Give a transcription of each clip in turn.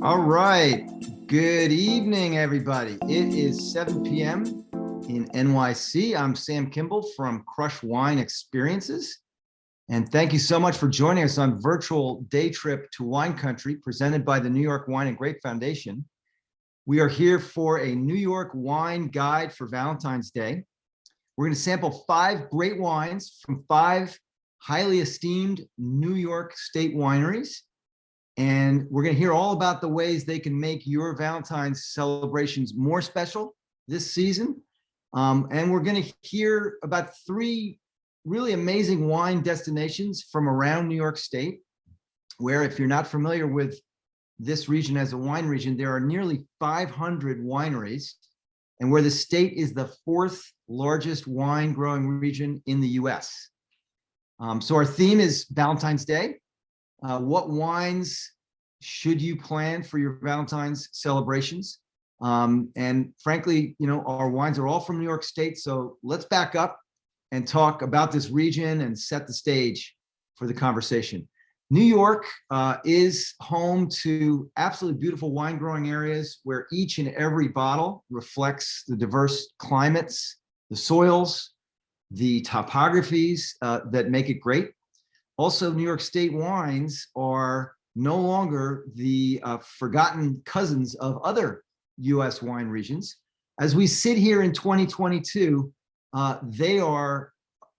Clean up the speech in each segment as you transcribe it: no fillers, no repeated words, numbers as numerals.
All right. Good evening, everybody. It is 7 p.m. in NYC. I'm Sam Kimball from Crush Wine Experiences. And thank you so much for joining us on virtual day trip to wine country presented by the New York Wine and Grape Foundation. We are here for a New York wine guide for Valentine's Day. We're going to sample 5 great wines from 5 highly esteemed New York State wineries. And we're going to hear all about the ways they can make your Valentine's celebrations more special this season. And we're going to hear about 3 really amazing wine destinations from around New York State, where if you're not familiar with this region as a wine region, there are nearly 500 wineries, and where the state is the 4th largest wine growing region in the US. So our theme is Valentine's Day. What wines should you plan for your Valentine's celebrations? And frankly, you know, our wines are all from New York State. So let's back up and talk about this region and set the stage for the conversation. New York is home to absolutely beautiful wine growing areas where each and every bottle reflects the diverse climates, the soils, the topographies that make it great. Also, New York State wines are no longer the forgotten cousins of other US wine regions. As we sit here in 2022, they are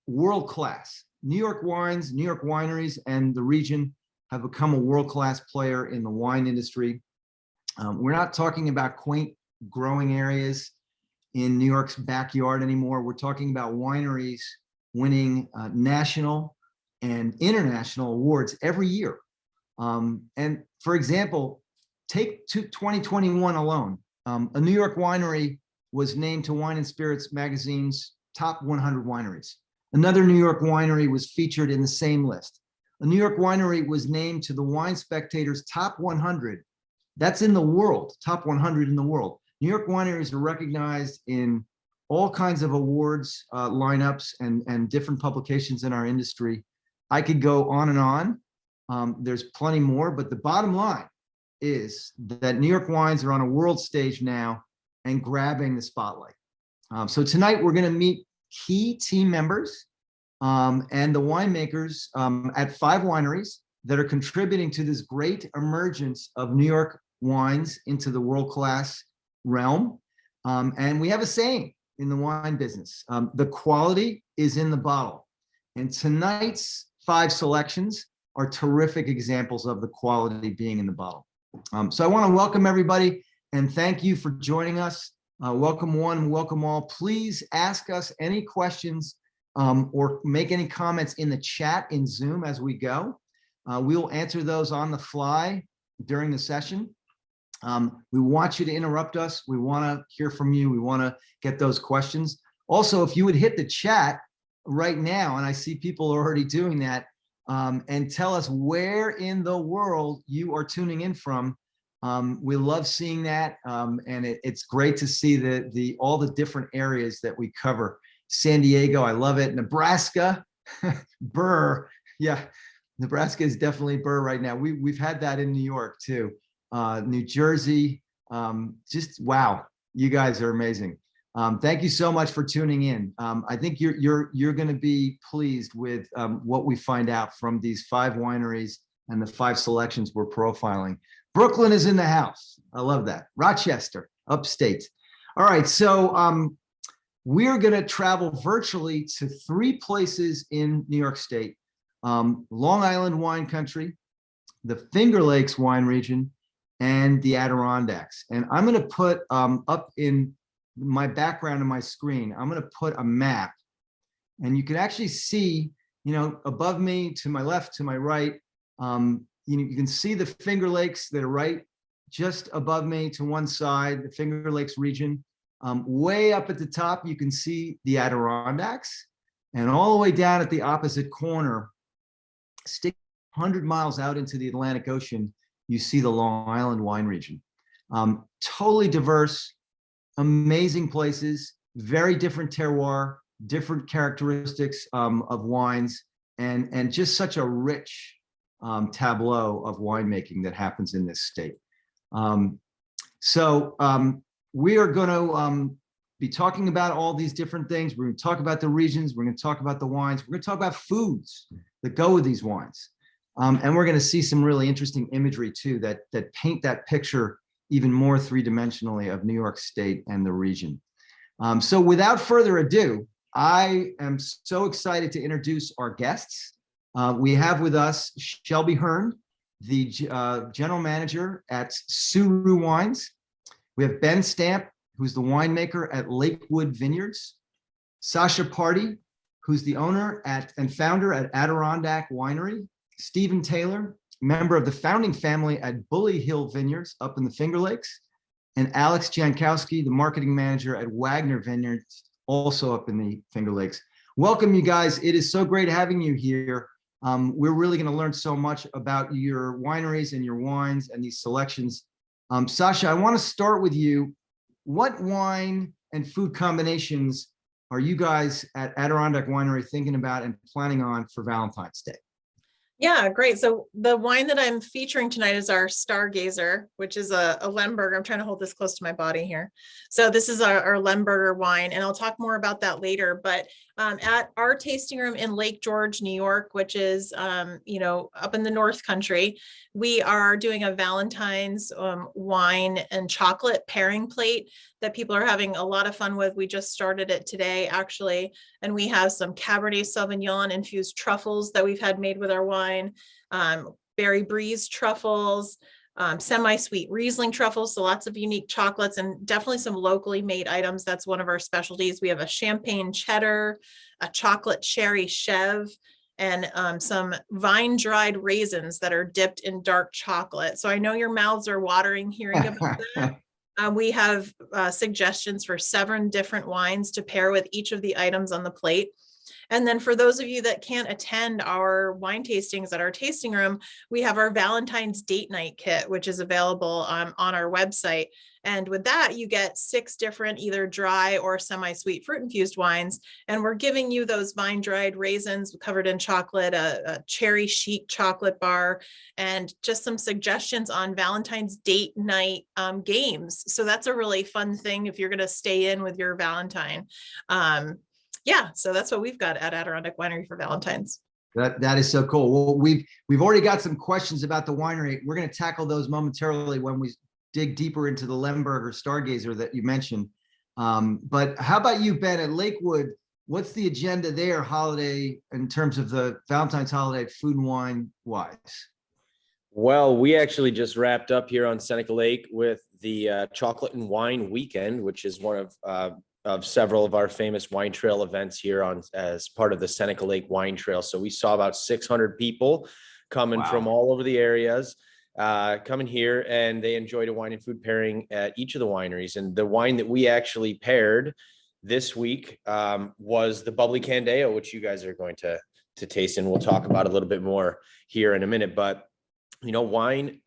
world-class. New York wines, New York wineries, and the region have become a world-class player in the wine industry. We're not talking about quaint growing areas in New York's backyard anymore. We're talking about wineries winning national and international awards every year. And for example, take 2021 alone. A New York winery was named to Wine and Spirits magazine's top 100 wineries. Another New York winery was featured in the same list. A New York winery was named to the Wine Spectator's top 100. That's in the world, top 100 in the world. New York wineries are recognized in all kinds of awards, lineups, and different publications in our industry. I could go on and on. There's plenty more, but the bottom line is that New York wines are on a world stage now and grabbing the spotlight. So tonight we're going to meet key team members and the winemakers at 5 wineries that are contributing to this great emergence of New York wines into the world-class realm. And we have a saying in the wine business, the quality is in the bottle. And tonight's 5 selections are terrific examples of the quality being in the bottle. So I want to welcome everybody and thank you for joining us. Welcome one, welcome all. Please ask us any questions or make any comments in the chat in Zoom as we go. We'll answer those on the fly during the session. We want you to interrupt us. We want to hear from you. We want to get those questions. Also, if you would hit the chat right now, and I see people already doing that, and tell us where in the world you are tuning in from. We love seeing that, and it's great to see all the different areas that we cover. San Diego, I love it. Nebraska, Burr, yeah, Nebraska is definitely Burr right now. We've had that in New York too. New Jersey, just wow, you guys are amazing. Thank you so much for tuning in. I think you're going to be pleased with what we find out from these 5 wineries and the 5 selections we're profiling. Brooklyn is in the house. I love that. Rochester, upstate. All right, so we're going to travel virtually to 3 places in New York State: Long Island wine country, the Finger Lakes wine region, and the Adirondacks. And I'm going to put up in my background on my screen, I'm going to put a map, and you can actually see, you know, above me, to my left, to my right, you can see the Finger Lakes that are right just above me to one side, the Finger Lakes region. Way up at the top, you can see the Adirondacks, and all the way down at the opposite corner, 100 miles out into the Atlantic Ocean, you see the Long Island wine region. Totally diverse, amazing places, very different terroir, different characteristics of wines, and just such a rich tableau of winemaking that happens in this state. Um, so we are going to be talking about all these different things. We're going to talk about the regions. We're going to talk about the wines. We're going to talk about foods that go with these wines. And we're going to see some really interesting imagery too that paint that picture even more three-dimensionally of New York State and the region. So without further ado, I am so excited to introduce our guests. We have with us Shelby Hearn, the general manager at Suru Wines. We have Ben Stamp, who's the winemaker at Lakewood Vineyards. Sasha Party, who's the owner and founder at Adirondack Winery. Stephen Taylor, member of the founding family at Bully Hill Vineyards up in the Finger Lakes. And Alex Jankowski, the marketing manager at Wagner Vineyards, also up in the Finger Lakes. Welcome, you guys. It is so great having you here. We're really going to learn so much about your wineries and your wines and these selections. Sasha, I want to start with you. What wine and food combinations are you guys at Adirondack Winery thinking about and planning on for Valentine's Day? Yeah, great. So the wine that I'm featuring tonight is our Stargazer, which is a Lemberger. I'm trying to hold this close to my body here. So this is our Lemberger wine, and I'll talk more about that later. But at our tasting room in Lake George, New York, which is, up in the North Country, we are doing a Valentine's wine and chocolate pairing plate that people are having a lot of fun with. We just started it today, actually. And we have some Cabernet Sauvignon infused truffles that we've had made with our wine, berry breeze truffles, semi-sweet Riesling truffles, so lots of unique chocolates and definitely some locally made items. That's one of our specialties. We have a champagne cheddar, a chocolate cherry chev, and some vine-dried raisins that are dipped in dark chocolate. So I know your mouths are watering hearing about that. We have suggestions for 7 different wines to pair with each of the items on the plate. And then for those of you that can't attend our wine tastings at our tasting room, we have our Valentine's date night kit, which is available on our website. And with that, you get 6 different either dry or semi-sweet fruit-infused wines. And we're giving you those vine-dried raisins covered in chocolate, a cherry chic chocolate bar, and just some suggestions on Valentine's date night games. So that's a really fun thing if you're going to stay in with your Valentine. Yeah, so that's what we've got at Adirondack Winery for Valentine's. That is so cool. Well, we've already got some questions about the winery. We're going to tackle those momentarily when we dig deeper into the Lemberger Stargazer that you mentioned. But how about you, Ben, at Lakewood? What's the agenda there, holiday, in terms of the Valentine's holiday, food and wine wise? Well, we actually just wrapped up here on Seneca Lake with the Chocolate and Wine Weekend, which is one of several of our famous wine trail events here as part of the Seneca Lake Wine Trail. So we saw about 600 people coming from all over the areas, coming here, and they enjoyed a wine and food pairing at each of the wineries. And the wine that we actually paired this week was the Bubbly Candeo, which you guys are going to taste, and we'll talk about a little bit more here in a minute. But wine,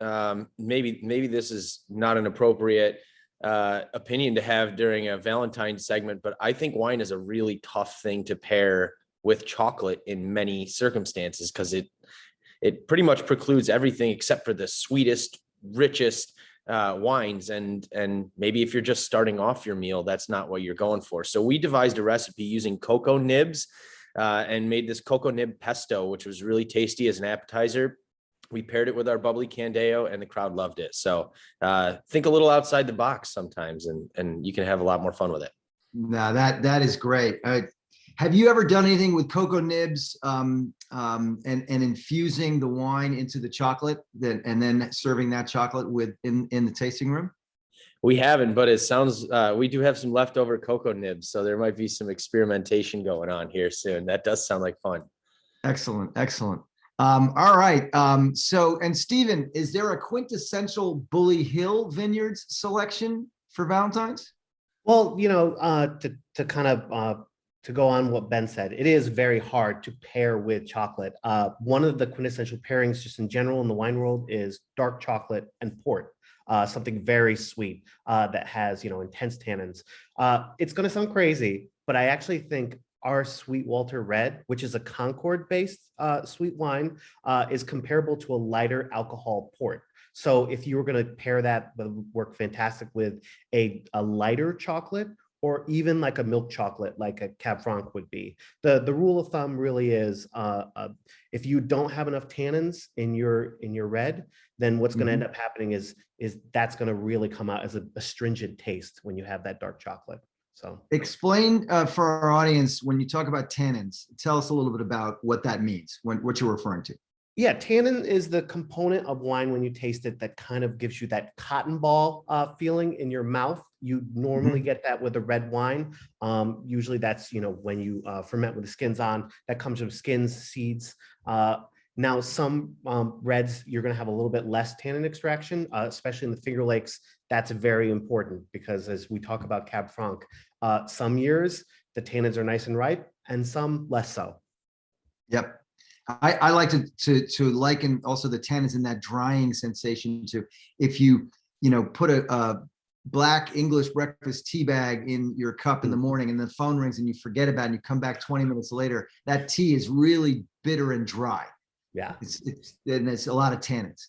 maybe this is not an appropriate opinion to have during a Valentine's segment, but I think wine is a really tough thing to pair with chocolate in many circumstances, because it pretty much precludes everything except for the sweetest, richest wines. And maybe if you're just starting off your meal, that's not what you're going for. So we devised a recipe using cocoa nibs and made this cocoa nib pesto, which was really tasty as an appetizer. We paired it with our Bubbly Candeo, and the crowd loved it. So think a little outside the box sometimes, and you can have a lot more fun with it. No, that is great. Have you ever done anything with cocoa nibs and infusing the wine into the chocolate and then serving that chocolate in the tasting room? We haven't, but it sounds, we do have some leftover cocoa nibs, so there might be some experimentation going on here soon. That does sound like fun. Excellent, excellent. All right. So, and Stephen, is there a quintessential Bully Hill Vineyards selection for Valentine's? Well, to kind of to go on what Ben said, it is very hard to pair with chocolate. One of the quintessential pairings just in general in the wine world is dark chocolate and port, something very sweet that has, intense tannins. It's going to sound crazy, but I actually think our Sweet Walter Red, which is a Concord-based sweet wine, is comparable to a lighter alcohol port. So if you were going to pair that, that would work fantastic with a lighter chocolate, or even like a milk chocolate, like a Cab Franc would be. The rule of thumb really is if you don't have enough tannins in your red, then what's going to end up happening is that's going to really come out as a astringent taste when you have that dark chocolate. So explain for our audience, when you talk about tannins, tell us a little bit about what that means, what you're referring to. Yeah, tannin is the component of wine when you taste it that kind of gives you that cotton ball feeling in your mouth. You normally get that with a red wine. Usually that's, when you ferment with the skins on, that comes from skins, seeds. Now some reds, you're going to have a little bit less tannin extraction, especially in the Finger Lakes. That's very important because as we talk about Cab Franc, some years the tannins are nice and ripe and some less so. Yep. I like to liken also the tannins in that drying sensation to, if you put a black English breakfast tea bag in your cup in the morning and the phone rings and you forget about it and you come back 20 minutes later, that tea is really bitter and dry. Yeah. It's a lot of tannins.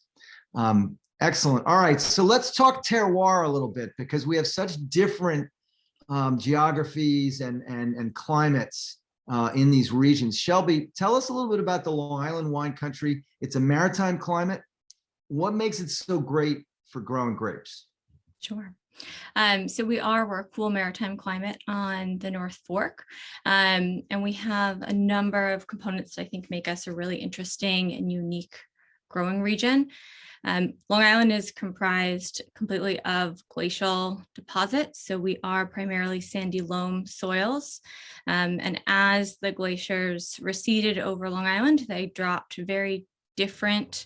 Excellent. All right. So let's talk terroir a little bit, because we have such different geographies and climates in these regions. Shelby, tell us a little bit about the Long Island wine country. It's a maritime climate. What makes it so great for growing grapes? Sure. So we're a cool maritime climate on the North Fork, and we have a number of components that I think make us a really interesting and unique growing region. Long Island is comprised completely of glacial deposits, so we are primarily sandy loam soils. And as the glaciers receded over Long Island, they dropped very different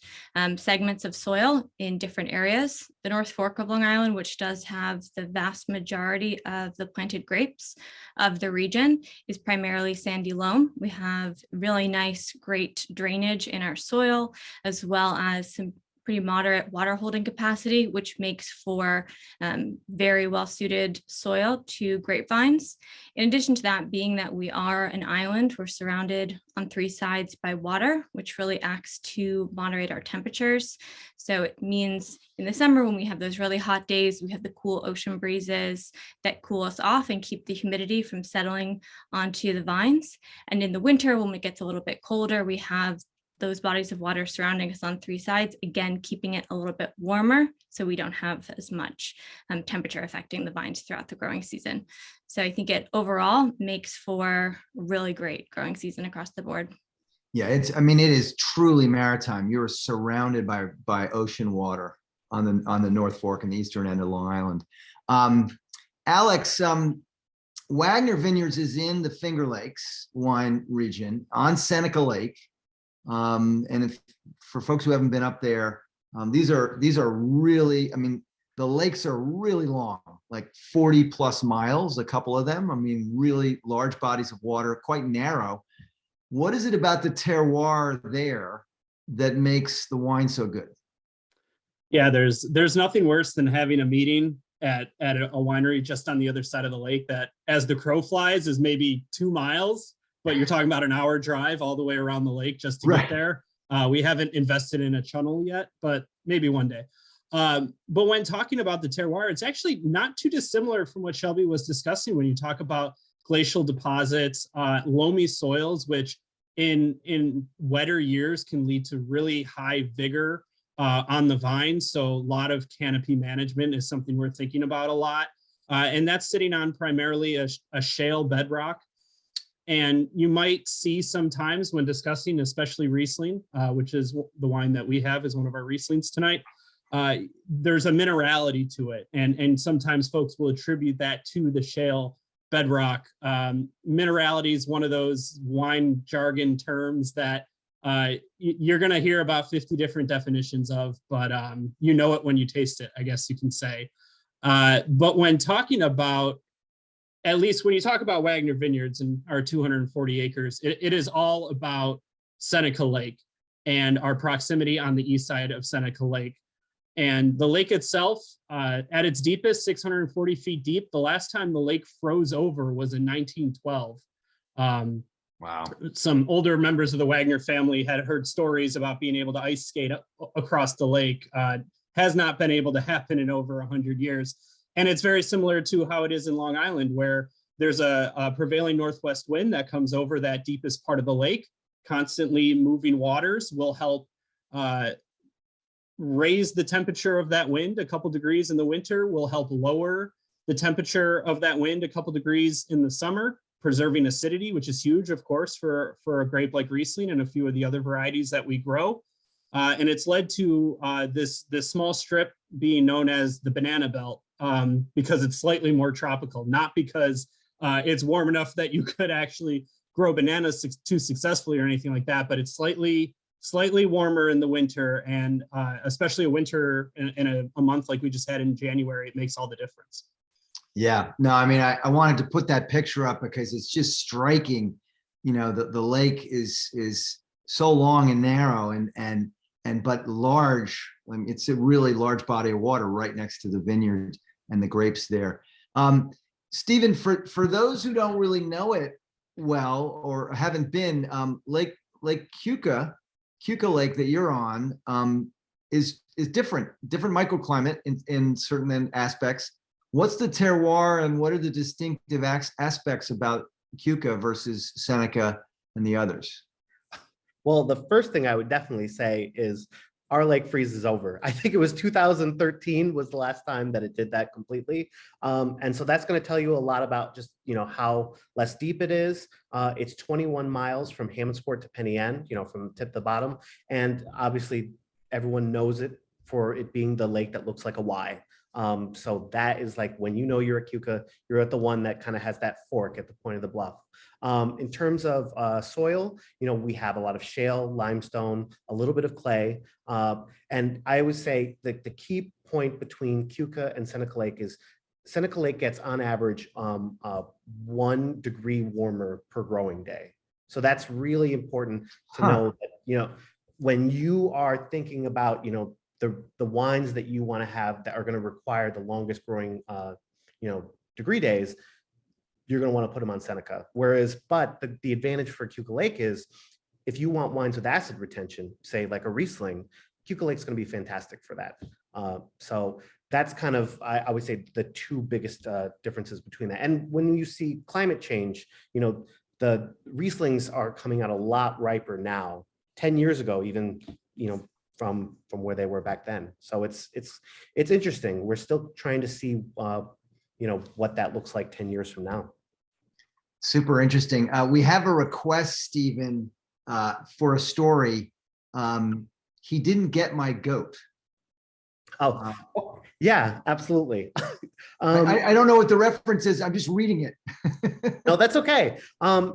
segments of soil in different areas. The North Fork of Long Island, which does have the vast majority of the planted grapes of the region, is primarily sandy loam. We have really nice, great drainage in our soil, as well as some pretty moderate water holding capacity, which makes for very well suited soil to grapevines. In addition to that, being that we are an island, we're surrounded on three sides by water, which really acts to moderate our temperatures. So it means in the summer, when we have those really hot days, we have the cool ocean breezes that cool us off and keep the humidity from settling onto the vines. And in the winter, when it gets a little bit colder, we have those bodies of water surrounding us on three sides, again, keeping it a little bit warmer so we don't have as much temperature affecting the vines throughout the growing season. So I think it overall makes for a really great growing season across the board. Yeah, it is truly maritime. You're surrounded by ocean water on the North Fork and the eastern end of Long Island. Alex, Wagner Vineyards is in the Finger Lakes wine region on Seneca Lake. And for folks who haven't been up there, these are really, the lakes are really long, like 40 plus miles, a couple of them. Really large bodies of water, quite narrow. What is it about the terroir there that makes the wine so good? Yeah, there's nothing worse than having a meeting at a winery just on the other side of the lake that, as the crow flies, is maybe 2 miles. But you're talking about an hour drive all the way around the lake just to get there. We haven't invested in a tunnel yet, but maybe one day. But when talking about the terroir, it's actually not too dissimilar from what Shelby was discussing when you talk about glacial deposits, loamy soils, which in wetter years can lead to really high vigor on the vines. So a lot of canopy management is something we're thinking about a lot. And that's sitting on primarily a shale bedrock. And you might see sometimes when discussing, especially Riesling, which is the wine that we have as one of our Rieslings tonight, there's a minerality to it. And sometimes folks will attribute that to the shale bedrock. Minerality is one of those wine jargon terms that you're going to hear about 50 different definitions of, but you know it when you taste it, I guess you can say. But when talking about, at least when you talk about Wagner Vineyards and our 240 acres, it is all about Seneca Lake and our proximity on the east side of Seneca Lake. And the lake itself, at its deepest, 640 feet deep, the last time the lake froze over was in 1912. Wow. Some older members of the Wagner family had heard stories about being able to ice skate across the lake, has not been able to happen in over 100 years. And it's very similar to how it is in Long Island, where there's a prevailing northwest wind that comes over that deepest part of the lake. Constantly moving waters will help raise the temperature of that wind a couple degrees in the winter, will help lower the temperature of that wind a couple degrees in the summer, preserving acidity, which is huge, of course, for a grape like Riesling and a few of the other varieties that we grow. And it's led to this small strip being known as the banana belt, because it's slightly more tropical, not because it's warm enough that you could actually grow bananas too successfully or anything like that, but it's slightly warmer in the winter, and especially a winter in a month like we just had in January, it makes all the difference. Yeah, no, I mean, I wanted to put that picture up because it's just striking. You know, the lake is so long and narrow and but large. I mean, it's a really large body of water right next to the vineyard and the grapes there. Stephen, for those who don't really know it well or haven't been, Lake Keuka Lake that you're on is different microclimate in certain aspects. What's the terroir and what are the distinctive aspects about Keuka versus Seneca and the others? Well, the first thing I would definitely say is our lake freezes over. I think it was 2013 was the last time that it did that completely. And so that's going to tell you a lot about just, you know, how less deep it is. It's 21 miles from Hammondsport to Penny End, you know, from tip to bottom. And obviously everyone knows it for it being the lake that looks like a Y. So that is like when you know you're at Keuka, you're at the one that kind of has that fork at the point of the bluff. In terms of soil, you know, we have a lot of shale, limestone, a little bit of clay. And I always say that the key point between Keuka and Seneca Lake is Seneca Lake gets on average 1 degree warmer per growing day. So that's really important to know that, you know, when you are thinking about, you know, the wines that you want to have that are going to require the longest growing, you know, degree days, you're going to want to put them on Seneca. But the advantage for Keuka Lake is if you want wines with acid retention, say like a Riesling, Keuka Lake's going to be fantastic for that. So that's kind of, I would say, the two biggest differences between that. And when you see climate change, you know, the Rieslings are coming out a lot riper now. 10 years ago, even, you know, from where they were back then. So it's interesting. We're still trying to see, you know, what that looks like 10 years from now. Super interesting. We have a request, Stephen, for a story. He didn't get my goat. Yeah, absolutely. I don't know what the reference is. I'm just reading it. No, that's okay.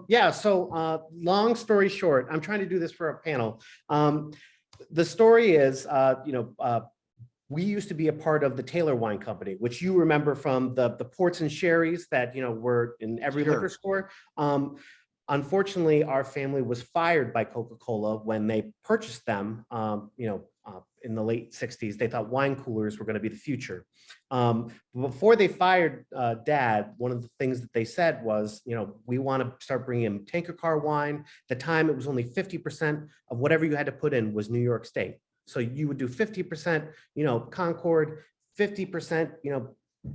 Yeah, so long story short, I'm trying to do this for a panel. The story is, you know, we used to be a part of the Taylor Wine Company, which you remember from the ports and sherries that, you know, were in every liquor store. Unfortunately, our family was fired by Coca-Cola when they purchased them, you know, in the late 60s. They thought wine coolers were going to be the future. Before they fired Dad, one of the things that they said was, you know, we want to start bringing in tanker car wine. At the time, it was only 50% of whatever you had to put in was New York State. So you would do 50%, you know, Concord, 50%, you know,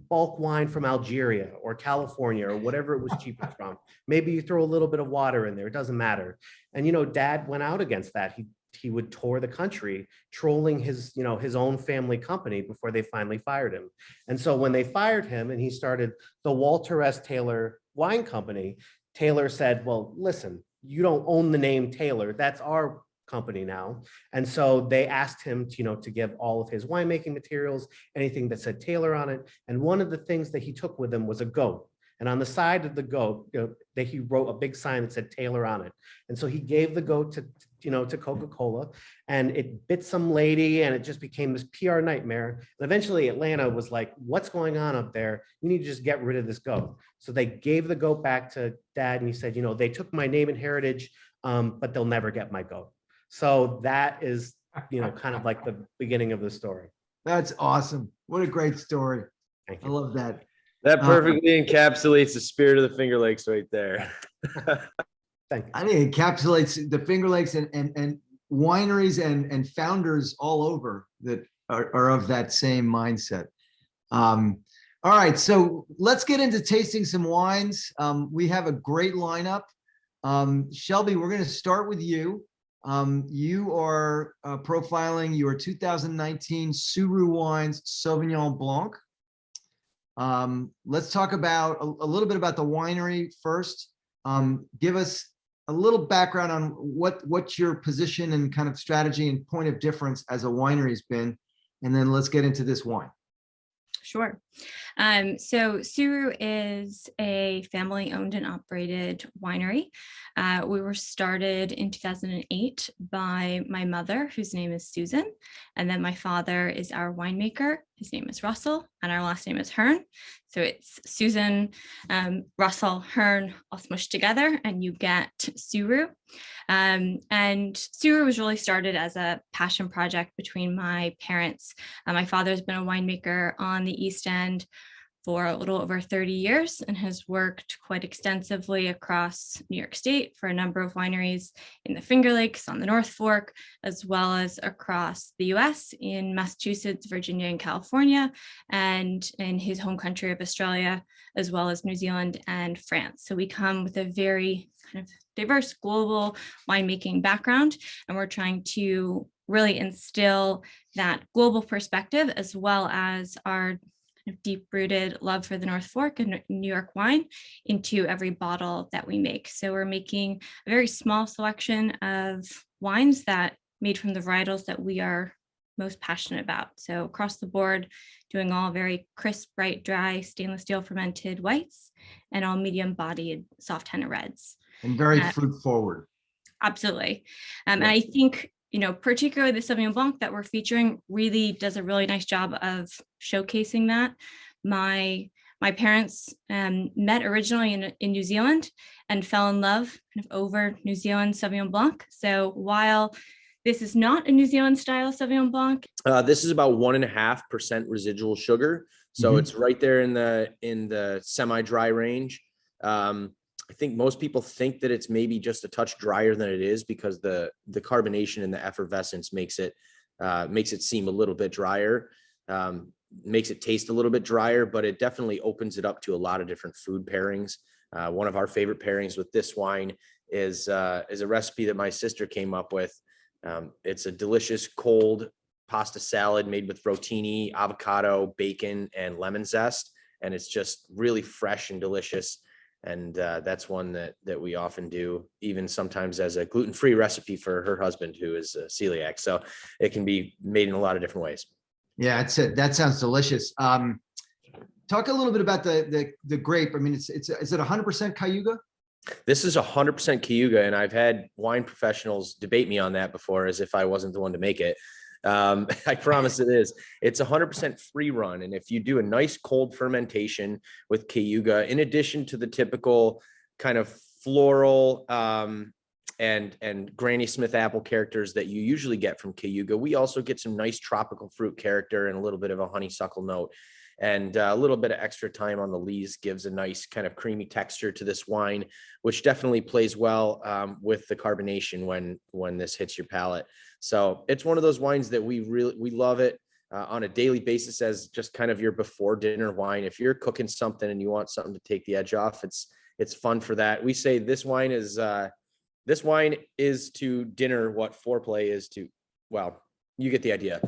bulk wine from Algeria or California or whatever it was cheapest from. Maybe you throw a little bit of water in there, it doesn't matter. And, you know, Dad went out against that. He would tour the country trolling his, you know, his own family company before they finally fired him. And so when they fired him and he started the Walter S. Taylor Wine Company, Taylor said, well, listen, you don't own the name Taylor. That's our company now. And so they asked him to, you know, to give all of his winemaking materials, anything that said Taylor on it. And one of the things that he took with him was a goat. And on the side of the goat, you know, that he wrote a big sign that said Taylor on it. And so he gave the goat to, you know, to Coca-Cola, and it bit some lady, and it just became this PR nightmare. And eventually Atlanta was like, what's going on up there? You need to just get rid of this goat. So they gave the goat back to Dad, and he said, you know, they took my name and heritage, but they'll never get my goat. So that is, you know, kind of like the beginning of the story. That's awesome. What a great story. Thank I you. love that. That perfectly encapsulates the spirit of the Finger Lakes right there. Thank you. I think it encapsulates the Finger Lakes and wineries and founders all over that are of that same mindset. All right, so let's get into tasting some wines. We have a great lineup. Shelby, we're going to start with you. You are profiling your 2019 Suru Wines Sauvignon Blanc. Let's talk about a little bit about the winery first. Give us a little background on what your position and kind of strategy and point of difference as a winery has been, and then let's get into this wine. Sure. So Suru is a family-owned and operated winery. We were started in 2008 by my mother, whose name is Susan, and then my father is our winemaker. His name is Russell, and our last name is Hearn. So it's Susan, Russell, Hearn, all smushed together, and you get Suru. And Suru was really started as a passion project between my parents. My father's been a winemaker on the East End for a little over 30 years and has worked quite extensively across New York State for a number of wineries in the Finger Lakes on the North Fork, as well as across the US in Massachusetts, Virginia, and California, and in his home country of Australia, as well as New Zealand and France. So we come with a very kind of diverse global winemaking background, and we're trying to really instill that global perspective as well as our deep-rooted love for the North Fork and New York wine into every bottle that we make. So we're making a very small selection of wines that made from the varietals that we are most passionate about. So across the board, doing all very crisp, bright, dry, stainless steel fermented whites and all medium-bodied soft henna reds. And very fruit forward. Absolutely. And I think, you know, particularly the Sauvignon Blanc that we're featuring really does a really nice job of showcasing that. My parents met originally in New Zealand and fell in love kind of over New Zealand Sauvignon Blanc. So while this is not a New Zealand style Sauvignon Blanc, this is about 1.5% residual sugar. So it's right there in the semi-dry range. I think most people think that it's maybe just a touch drier than it is because the carbonation and the effervescence makes it seem a little bit drier, makes it taste a little bit drier, but it definitely opens it up to a lot of different food pairings. One of our favorite pairings with this wine is a recipe that my sister came up with. It's a delicious cold pasta salad made with rotini, avocado, bacon, and lemon zest, and it's just really fresh and delicious. And that's one that we often do, even sometimes as a gluten-free recipe for her husband, who is a celiac. So it can be made in a lot of different ways. Yeah, that sounds delicious. Talk a little bit about the grape. I mean, is it 100% Cayuga? This is 100% Cayuga, and I've had wine professionals debate me on that before, as if I wasn't the one to make it. I promise it is. It's 100% free run. And if you do a nice cold fermentation with Cayuga, in addition to the typical kind of floral and Granny Smith apple characters that you usually get from Cayuga, we also get some nice tropical fruit character and a little bit of a honeysuckle note. And a little bit of extra time on the lees gives a nice kind of creamy texture to this wine, which definitely plays well with the carbonation when this hits your palate. So it's one of those wines that we love it on a daily basis as just kind of your before dinner wine. If you're cooking something and you want something to take the edge off, it's fun for that. We say this wine is to dinner what foreplay is to, well, you get the idea.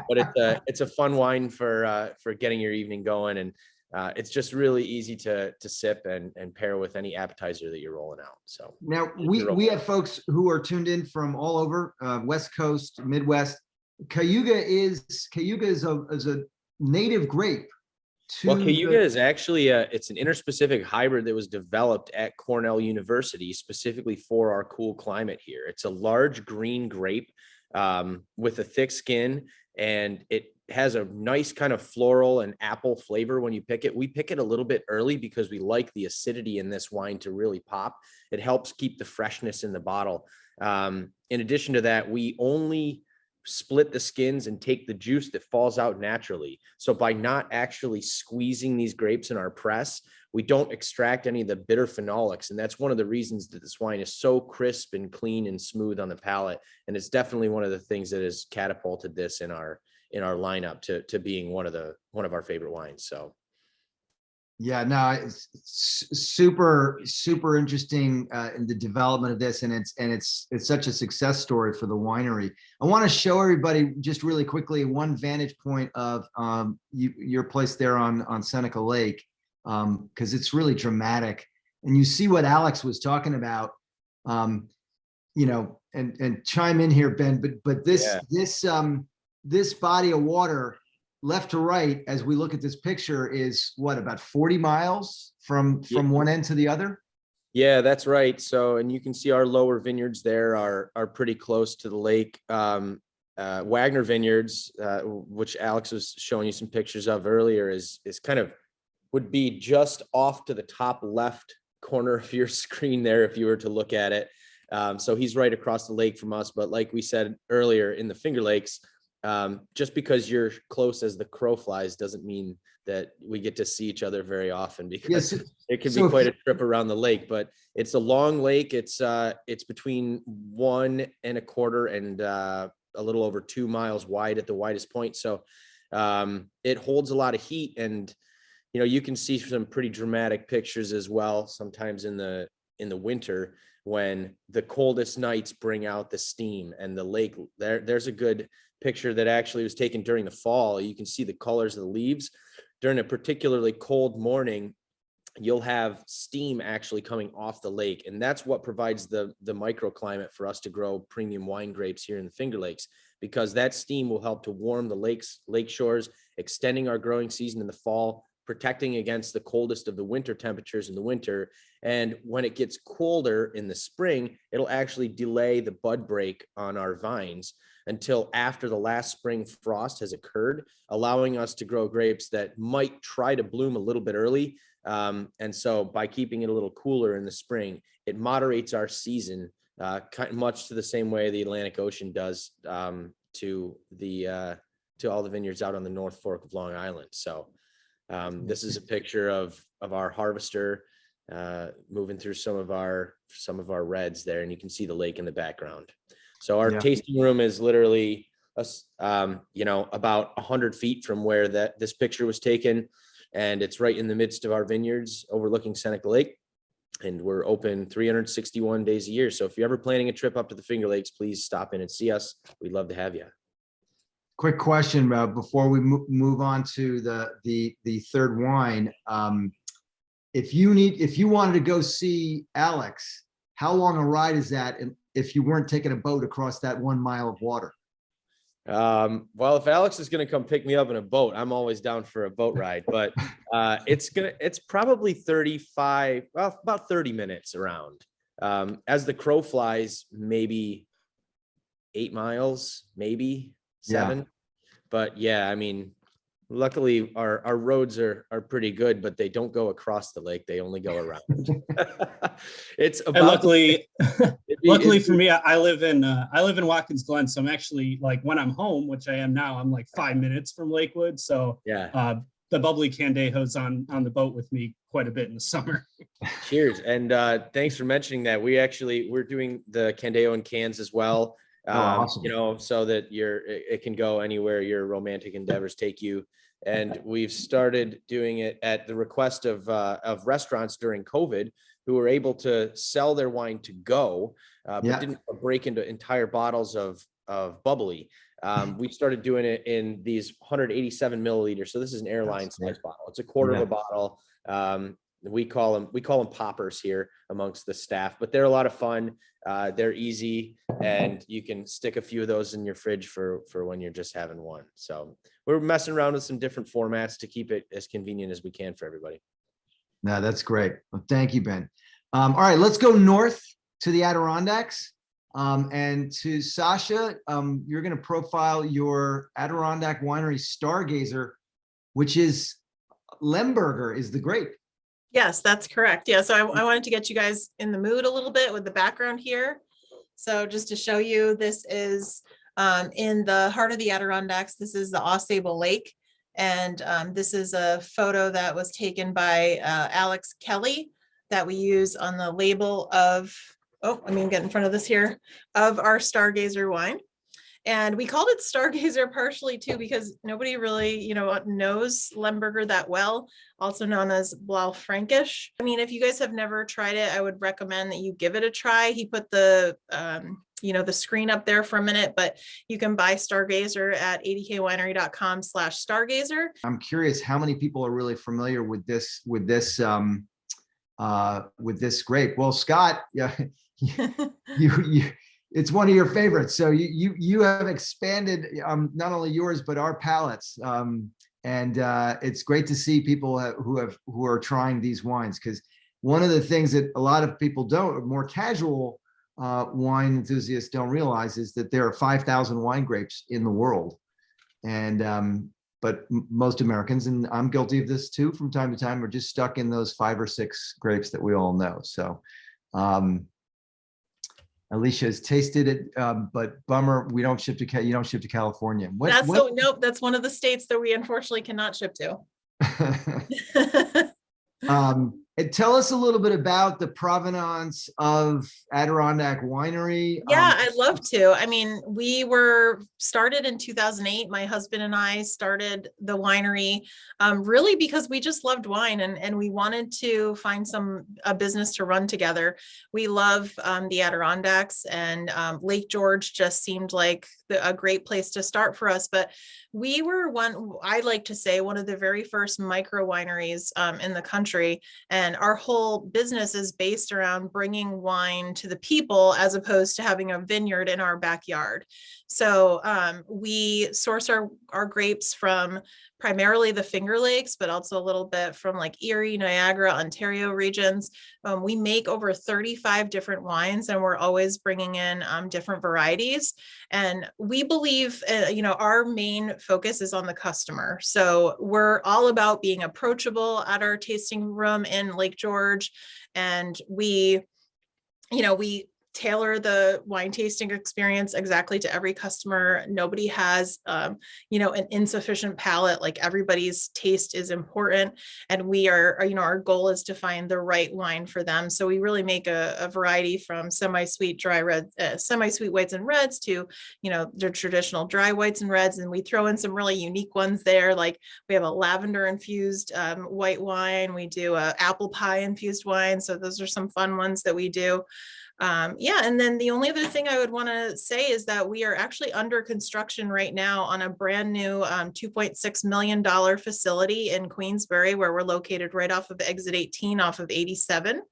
But it's a fun wine for getting your evening going, and it's just really easy to sip and pair with any appetizer that you're rolling out. So now we have folks who are tuned in from all over, West Coast, Midwest. Cayuga is a native grape. Well, Cayuga is actually it's an interspecific hybrid that was developed at Cornell University specifically for our cool climate here. It's a large green grape with a thick skin, and it has a nice kind of floral and apple flavor when you pick it. We pick it a little bit early because we like the acidity in this wine to really pop. It helps keep the freshness in the bottle. In addition to that, we only split the skins and take the juice that falls out naturally. So by not actually squeezing these grapes in our press, we don't extract any of the bitter phenolics. And that's one of the reasons that this wine is so crisp and clean and smooth on the palate. And it's definitely one of the things that has catapulted this in our in our lineup to being one of our favorite wines. So. Yeah, no, it's super interesting in the development of this, and it's such a success story for the winery. I want to show everybody just really quickly one vantage point of your place there on Seneca Lake, because it's really dramatic, and you see what Alex was talking about, you know, and chime in here, Ben, but this this body of water, left to right, as we look at this picture, is what, about 40 miles from one end to the other? Yeah, that's right. So, and you can see our lower vineyards there are pretty close to the lake. Wagner Vineyards, which Alex was showing you some pictures of earlier, is kind of would be just off to the top left corner of your screen there if you were to look at it. So he's right across the lake from us. But like we said earlier, in the Finger Lakes, just because you're close as the crow flies doesn't mean that we get to see each other very often, because it can be quite a trip around the lake. But it's a long lake. It's between 1.25 and a little over 2 miles wide at the widest point. So it holds a lot of heat, and you know, you can see some pretty dramatic pictures as well sometimes in the winter, when the coldest nights bring out the steam, and the lake there's a good picture that actually was taken during the fall. You can see the colors of the leaves during a particularly cold morning. You'll have steam actually coming off the lake, and that's what provides the microclimate for us to grow premium wine grapes here in the Finger Lakes, because that steam will help to warm the lake shores, extending our growing season in the fall, protecting against the coldest of the winter temperatures in the winter. And when it gets colder in the spring, it'll actually delay the bud break on our vines until after the last spring frost has occurred, allowing us to grow grapes that might try to bloom a little bit early. And so by keeping it a little cooler in the spring, it moderates our season, kind of much to the same way the Atlantic Ocean does to all the vineyards out on the North Fork of Long Island. So this is a picture of our harvester moving through some of our reds there, and you can see the lake in the background. So our tasting room is literally, you know, about 100 feet from where this picture was taken, and it's right in the midst of our vineyards overlooking Seneca Lake, and we're open 361 days a year. So if you're ever planning a trip up to the Finger Lakes, please stop in and see us. We'd love to have you. Quick question before we move on to the third wine. If you wanted to go see Alex, how long a ride is that if you weren't taking a boat across that 1 mile of water? Well, if Alex is going to come pick me up in a boat, I'm always down for a boat ride, but it's probably about 30 minutes around. As the crow flies, maybe 8 miles, maybe 7. Yeah. But yeah, I mean, luckily our roads are pretty good, but they don't go across the lake. They only go around. It's about, and luckily for me, I live in Watkins Glen. So I'm actually, like, when I'm home, which I am now, I'm like 5 minutes from Lakewood. So yeah, the bubbly Candejo's on the boat with me quite a bit in the summer. Cheers. And thanks for mentioning that. We're doing the Candejo in cans as well. Awesome. You know, so that it can go anywhere your romantic endeavors take you. And we've started doing it at the request of restaurants during COVID, who were able to sell their wine to go, but didn't break into entire bottles of bubbly. We started doing it in these 187 milliliters. So this is an airline size bottle. It's a quarter of a bottle. We call them poppers here amongst the staff, but they're a lot of fun. They're easy, and you can stick a few of those in your fridge for when you're just having one. So we're messing around with some different formats to keep it as convenient as we can for everybody. No, that's great. Well, thank you, Ben. All right, let's go north to the Adirondacks. And to Sasha, you're going to profile your Adirondack winery Stargazer, which is Lemberger is the grape. Yes, that's correct. Yeah, so I wanted to get you guys in the mood a little bit with the background here. So just to show you, this is in the heart of the Adirondacks. This is the Ausable Lake. And this is a photo that was taken by Alex Kelly that we use on the label of, get in front of this here, of our Stargazer wine. And we called it Stargazer partially too, because nobody really, knows Lemberger that well, also known as Blaufränkisch. I mean, if you guys have never tried it, I would recommend that you give it a try. He put the screen up there for a minute, but you can buy Stargazer at adkwinery.com/Stargazer. I'm curious how many people are really familiar with this grape. Well, Scott, yeah, you it's one of your favorites. So you have expanded not only yours but our palates. And it's great to see people who are trying these wines, because one of the things that a lot of people more casual wine enthusiasts don't realize is that there are 5,000 wine grapes in the world. And but most Americans, and I'm guilty of this too from time to time, are just stuck in those 5 or 6 grapes that we all know. So Alicia has tasted it, but bummer, you don't ship to California. Nope, that's one of the states that we unfortunately cannot ship to. And tell us a little bit about the provenance of Adirondack Winery. Yeah, I'd love to. I mean, we were started in 2008. My husband and I started the winery really because we just loved wine, and we wanted to find a business to run together. We love the Adirondacks, and Lake George just seemed like a great place to start for us. But we were I like to say, one of the very first micro wineries in the country. And our whole business is based around bringing wine to the people, as opposed to having a vineyard in our backyard. So we source our grapes from primarily the Finger Lakes, but also a little bit from like Erie, Niagara, Ontario regions. We make over 35 different wines, and we're always bringing in different varieties. And we believe, our main focus is on the customer. So we're all about being approachable at our tasting room in Lake George. And we tailor the wine tasting experience exactly to every customer. Nobody has, an insufficient palate. Like, everybody's taste is important. And we are, our goal is to find the right wine for them. So we really make a variety from semi-sweet semi-sweet whites and reds to, the traditional dry whites and reds. And we throw in some really unique ones there. Like, we have a lavender infused white wine. We do a apple pie infused wine. So those are some fun ones that we do. And then the only other thing I would want to say is that we are actually under construction right now on a brand new $2.6 million facility in Queensbury, where we're located right off of exit 18 off of 87.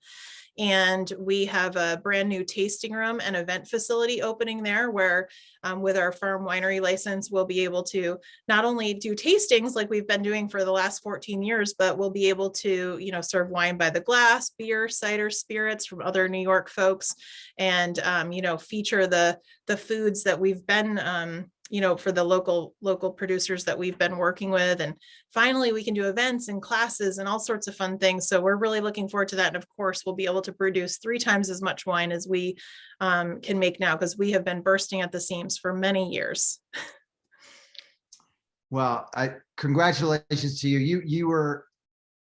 And we have a brand new tasting room and event facility opening there, where with our farm winery license, we'll be able to not only do tastings like we've been doing for the last 14 years, but we'll be able to, serve wine by the glass, beer, cider, spirits from other New York folks, and, feature the foods that we've been, for the local producers that we've been working with. And finally, we can do events and classes and all sorts of fun things. So we're really looking forward to that. And of course, we'll be able to produce 3 times as much wine as we can make now, because we have been bursting at the seams for many years. Well, congratulations to you. You were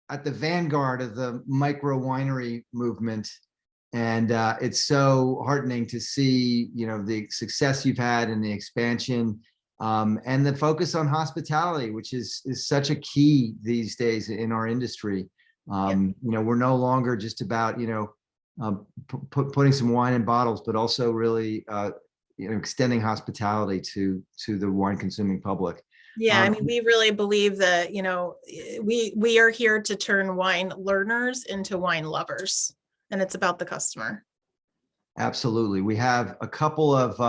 at the vanguard of the micro winery movement. And it's so heartening to see, the success you've had and the expansion, and the focus on hospitality, which is such a key these days in our industry. We're no longer just about, putting some wine in bottles, but also really, extending hospitality to the wine consuming public. Yeah, I mean, we really believe that, we are here to turn wine learners into wine lovers. And it's about the customer. Absolutely. We have a couple of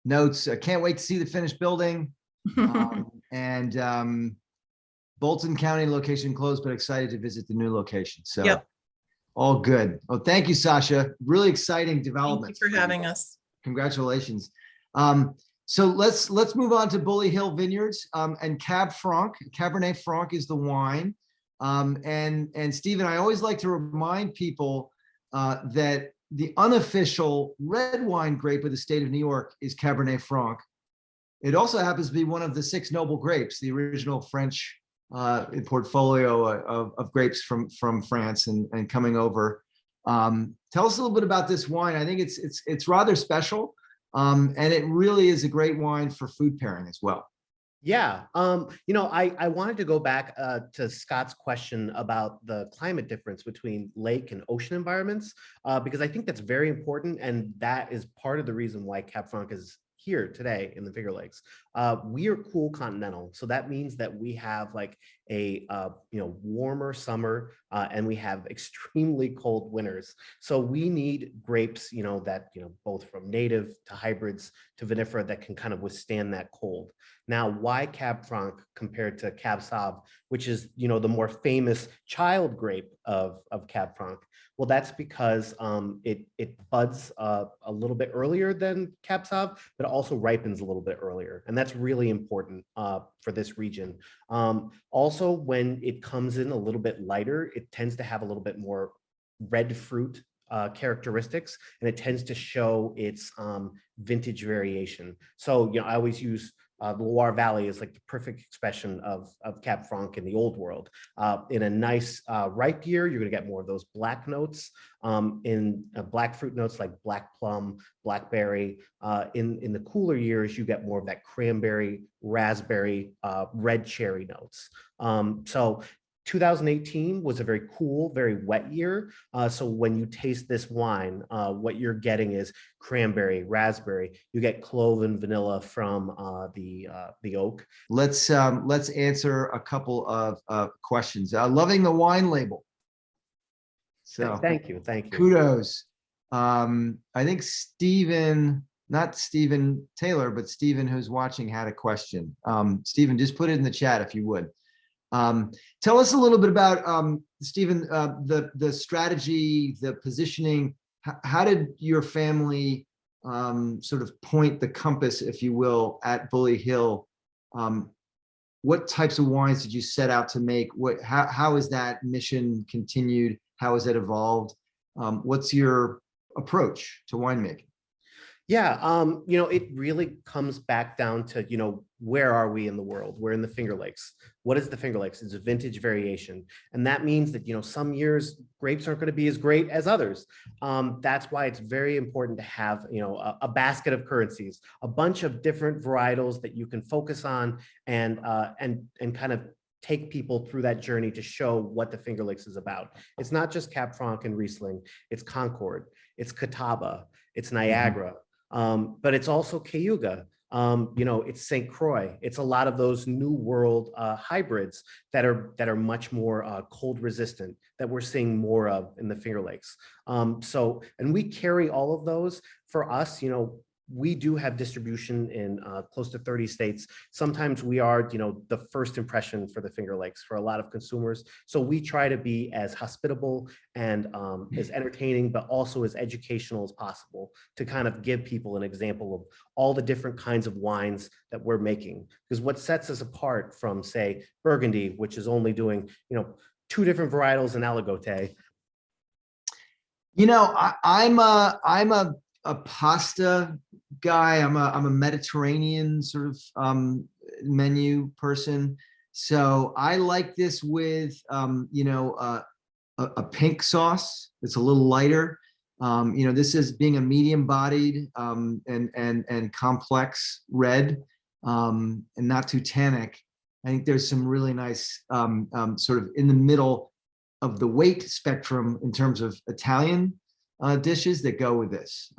notes. I can't wait to see the finished building. And Bolton County location closed, but excited to visit the new location. So yep. All good. Oh, thank you, Sasha. Really exciting developments. Thank you for having us. Congratulations. So let's move on to Bully Hill Vineyards and Cabernet Franc is the wine. And Stephen, I always like to remind people that the unofficial red wine grape of the state of New York is Cabernet Franc. It also happens to be one of the 6 noble grapes, the original French portfolio of grapes from France and coming over. Tell us a little bit about this wine. I think it's rather special. And it really is a great wine for food pairing as well. Yeah, I wanted to go back to Scott's question about the climate difference between lake and ocean environments, because I think that's very important, and that is part of the reason why Cab Franc is here today in the Finger Lakes. We are cool continental, so that means that we have like a warmer summer and we have extremely cold winters. So we need grapes, that both from native to hybrids to vinifera that can kind of withstand that cold. Now, why Cab Franc compared to Kavsov, which is the more famous child grape of Cab Franc? Well, that's because it buds a little bit earlier than Kavsov, but also ripens a little bit earlier. And that's really important for this region. Also, when it comes in a little bit lighter, it tends to have a little bit more red fruit characteristics, and it tends to show its vintage variation. So, I always use the Loire Valley is like the perfect expression of Cab Franc in the old world. In a nice ripe year, you're going to get more of those black notes. In black fruit notes like black plum, blackberry. In the cooler years, you get more of that cranberry, raspberry, red cherry notes. So 2018 was a very cool, very wet year. So when you taste this wine, what you're getting is cranberry, raspberry. You get clove and vanilla from the oak. Let's answer a couple of questions. Loving the wine label. So thank you. Kudos. I think Stephen, not Stephen Taylor, but Stephen who's watching had a question. Stephen, just put it in the chat if you would. Tell us a little bit about, Stephen, the strategy, the positioning. How did your family sort of point the compass, if you will, at Bully Hill? What types of wines did you set out to make? How is that mission continued? How has it evolved? What's your approach to winemaking? Yeah, it really comes back down to, where are we in the world? We're in the Finger Lakes. What is the Finger Lakes? It's a vintage variation. And that means that, some years grapes aren't going to be as great as others. That's why it's very important to have, a basket of currencies, a bunch of different varietals that you can focus on and kind of take people through that journey to show what the Finger Lakes is about. It's not just Cab Franc and Riesling. It's Concord, it's Catawba, it's Niagara. But it's also Cayuga, it's St. Croix. It's a lot of those new world hybrids that are much more cold resistant that we're seeing more of in the Finger Lakes. And we carry all of those. For us, we do have distribution in close to 30 states. Sometimes we are, the first impression for the Finger Lakes for a lot of consumers. So we try to be as hospitable and as entertaining, but also as educational as possible to kind of give people an example of all the different kinds of wines that we're making. Because what sets us apart from, say, Burgundy, which is only doing, 2 different varietals in Aligoté. I'm a pasta guy. I'm a Mediterranean sort of menu person. So I like this with a pink sauce. It's a little lighter. This is being a medium-bodied and complex red and not too tannic. I think there's some really nice sort of in the middle of the weight spectrum in terms of Italian dishes that go with this.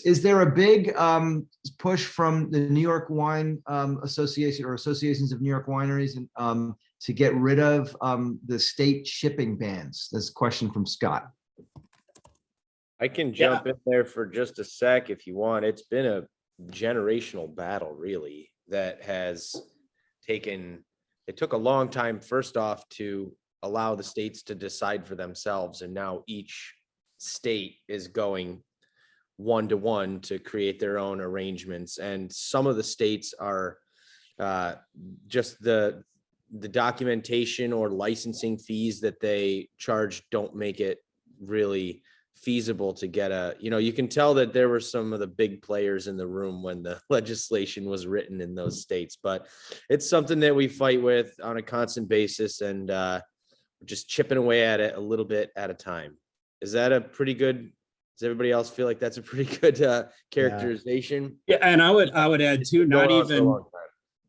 Is there a big push from the New York Wine Association or associations of New York wineries to get rid of the state shipping bans? That's a question from Scott. I can jump in there for just a sec if you want. It's been a generational battle, really, that has taken, it took a long time, first off, to allow the states to decide for themselves. And now each state is going one-to-one to create their own arrangements. And some of the states are just the documentation or licensing fees that they charge don't make it really feasible to get you can tell that there were some of the big players in the room when the legislation was written in those states, but it's something that we fight with on a constant basis and just chipping away at it a little bit at a time. Is that a pretty good Does everybody else feel like that's a pretty good characterization? Yeah, and I would add too, Been not going on for a even, long time.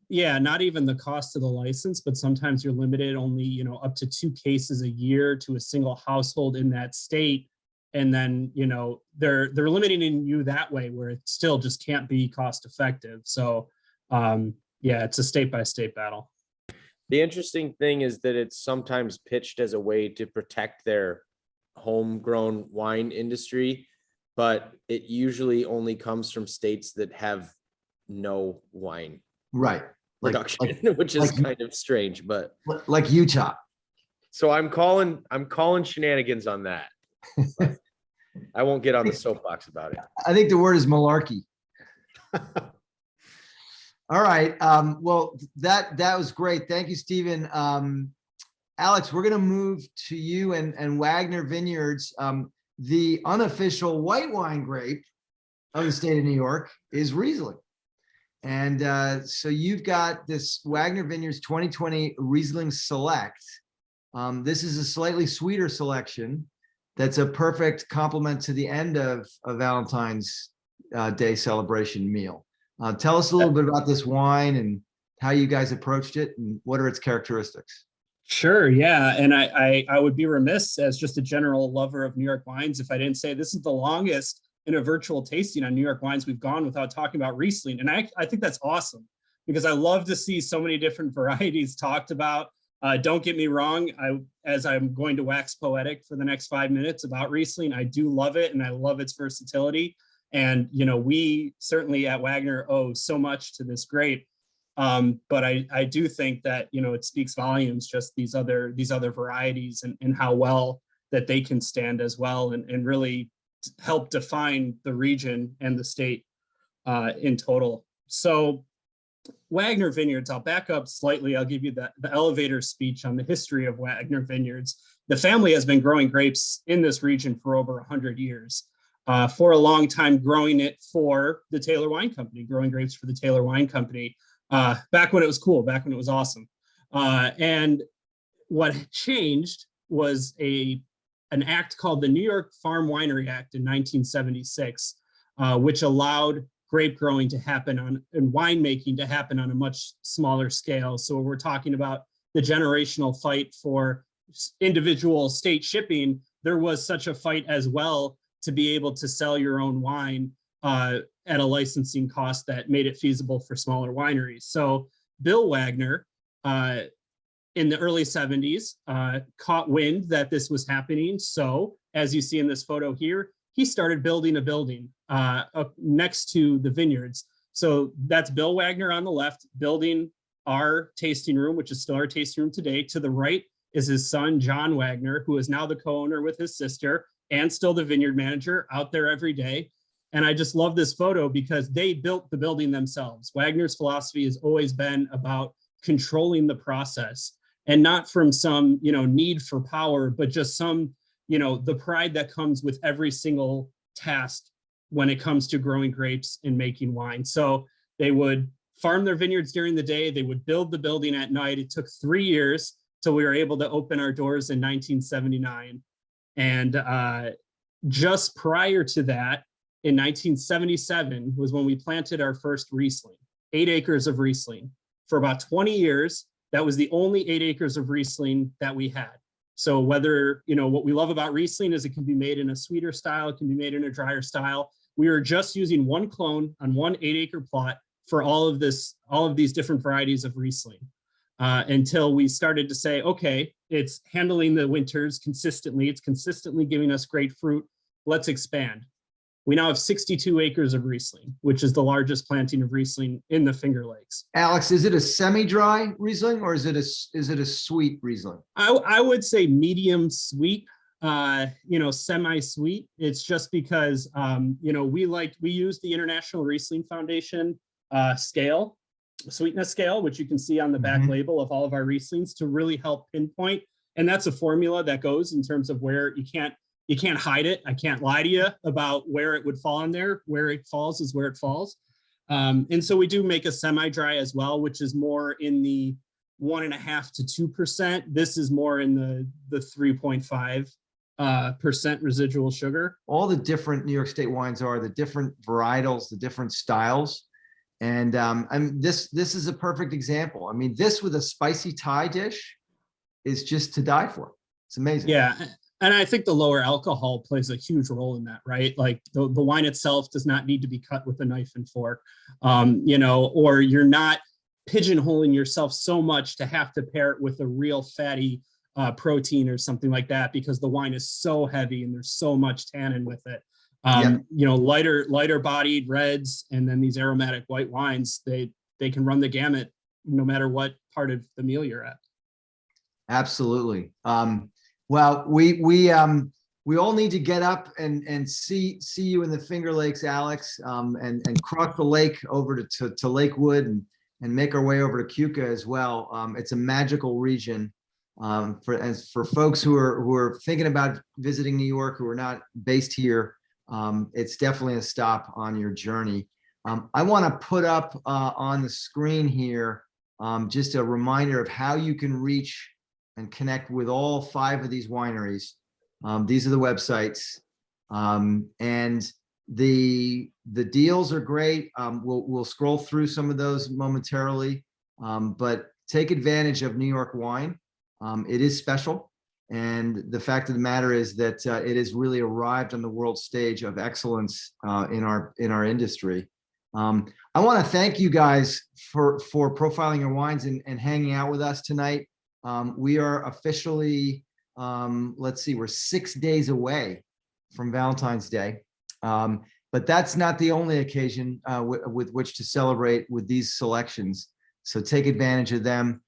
yeah, not even the cost of the license, but sometimes you're limited only, you know, up to 2 cases a year to a single household in that state. And then, you know, they're limiting you that way where it still just can't be cost effective. So yeah, it's a state by state battle. The interesting thing is that it's sometimes pitched as a way to protect their homegrown wine industry, but it usually only comes from states that have no wine Right. production, which is kind of strange, but like Utah. so I'm calling shenanigans on that. But I won't get on the soapbox about it. I think the word is malarkey. All right. Well, that was great. Thank you, Stephen. Alex, we're going to move to you and Wagner Vineyards. The unofficial white wine grape of the state of New York is Riesling. And so you've got this Wagner Vineyards 2020 Riesling Select. This is a slightly sweeter selection that's a perfect complement to the end of a Valentine's Day celebration meal. Tell us a little bit about this wine and how you guys approached it and what are its characteristics. Sure, yeah, and I would be remiss as just a general lover of New York wines if I didn't say this is the longest in a virtual tasting on New York wines we've gone without talking about Riesling, and I think that's awesome because I love to see so many different varieties talked about. Don't get me wrong, as I'm going to wax poetic for the next 5 minutes about Riesling, I do love it and I love its versatility. And, you know, we certainly at Wagner owe so much to this grape. But I do think that, you know, it speaks volumes, just these other varieties and how well that they can stand as well and really help define the region and the state in total. So Wagner Vineyards, I'll back up slightly. I'll give you the elevator speech on the history of Wagner Vineyards. The family has been growing grapes in this region for over 100 years. For a long time, growing it for the Taylor Wine Company, growing grapes for the Taylor Wine Company, back when it was cool, back when it was awesome. And what changed was an act called the New York Farm Winery Act in 1976, which allowed grape growing to happen and winemaking to happen on a much smaller scale. So we're talking about the generational fight for individual state shipping. There was such a fight as well to be able to sell your own wine at a licensing cost that made it feasible for smaller wineries. So Bill Wagner, in the early 70s, caught wind that this was happening. So as you see in this photo here, he started building a building up next to the vineyards. So that's Bill Wagner on the left, building our tasting room, which is still our tasting room today. To the right is his son, John Wagner, who is now the co-owner with his sister and still the vineyard manager out there every day. And I just love this photo because they built the building themselves. Wagner's philosophy has always been about controlling the process and not from some, you know, need for power, but just some, you know, the pride that comes with every single task when it comes to growing grapes and making wine. So they would farm their vineyards during the day. They would build the building at night. It took 3 years till we were able to open our doors in 1979. And just prior to that, in 1977 was when we planted our first Riesling, 8 acres of Riesling. For about 20 years, that was the only 8 acres of Riesling that we had. So whether, you know, what we love about Riesling is it can be made in a sweeter style, it can be made in a drier style. We were just using one clone on one 8-acre plot for all of these different varieties of Riesling. Until we started to say, okay, it's handling the winters consistently. It's consistently giving us great fruit. Let's expand. We now have 62 acres of Riesling, which is the largest planting of Riesling in the Finger Lakes. Alex, is it a semi-dry Riesling or is it a sweet Riesling? I would say medium sweet, you know, semi-sweet. It's just because, you know, we use the International Riesling Foundation scale, sweetness scale, which you can see on the back label of all of our Rieslings to really help pinpoint. And that's a formula that goes in terms of where you can't hide it. I can't lie to you about where it would fall in there. Where it falls is where it falls. And so we do make a semi-dry as well, which is more in the 1.5% to 2%. This is more in the 3.5 percent residual sugar. All the different New York State wines are, the different varietals, the different styles. And this is a perfect example. I mean, this with a spicy Thai dish is just to die for. It's amazing. Yeah. And I think the lower alcohol plays a huge role in that, right? Like the wine itself does not need to be cut with a knife and fork, you know, or you're not pigeonholing yourself so much to have to pair it with a real fatty protein or something like that, because the wine is so heavy and there's so much tannin with it. You know, lighter bodied reds, and then these aromatic white wines, they can run the gamut no matter what part of the meal you're at. Absolutely. Well, we all need to get up and see you in the Finger Lakes, Alex, and cross the lake over to Lakewood and make our way over to Cayuga as well. It's a magical region. For folks who are thinking about visiting New York, who are not based here, it's definitely a stop on your journey. I want to put up on the screen here just a reminder of how you can reach and connect with all 5 of these wineries. These are the websites, and the deals are great. We'll scroll through some of those momentarily, but take advantage of New York wine. It is special, and the fact of the matter is that it has really arrived on the world stage of excellence in our industry. I want to thank you guys for profiling your wines and hanging out with us tonight. We are officially, let's see, we're 6 days away from Valentine's Day. But that's not the only occasion with which to celebrate with these selections. So take advantage of them.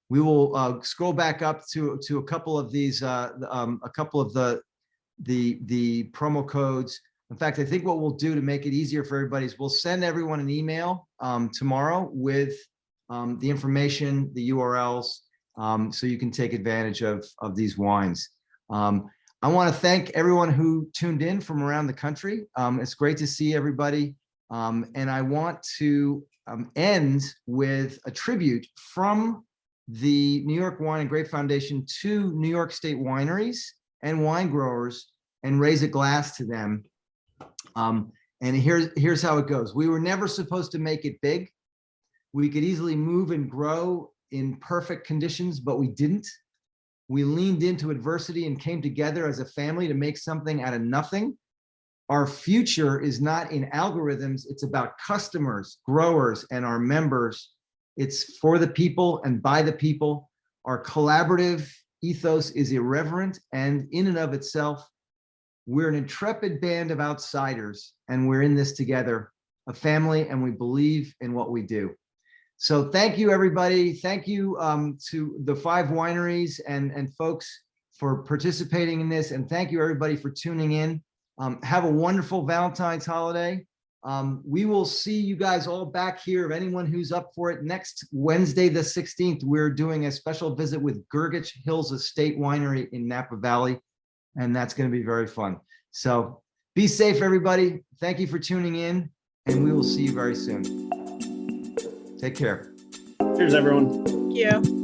We will scroll back up to a couple of these, a couple of the promo codes. In fact, I think what we'll do to make it easier for everybody is we'll send everyone an email tomorrow with the information, the URLs, so you can take advantage of these wines. I want to thank everyone who tuned in from around the country. It's great to see everybody. And I want to end with a tribute from the New York Wine and Grape Foundation to New York State wineries and wine growers, and raise a glass to them. And here's how it goes. We were never supposed to make it big. We could easily move and grow in perfect conditions, but we didn't. We leaned into adversity and came together as a family to make something out of nothing. Our future is not in algorithms. It's about customers, growers, and our members. It's for the people and by the people. Our collaborative ethos is irreverent, and in and of itself, we're an intrepid band of outsiders, and we're in this together, a family, and we believe in what we do. So thank you, everybody. Thank you to the 5 wineries and folks for participating in this. And thank you, everybody, for tuning in. Have a wonderful Valentine's holiday. We will see you guys all back here. If anyone who's up for it, next Wednesday, the 16th, we're doing a special visit with Gurgich Hills Estate Winery in Napa Valley. And that's going to be very fun. So be safe, everybody. Thank you for tuning in, and we will see you very soon. Take care. Cheers, everyone. Thank you.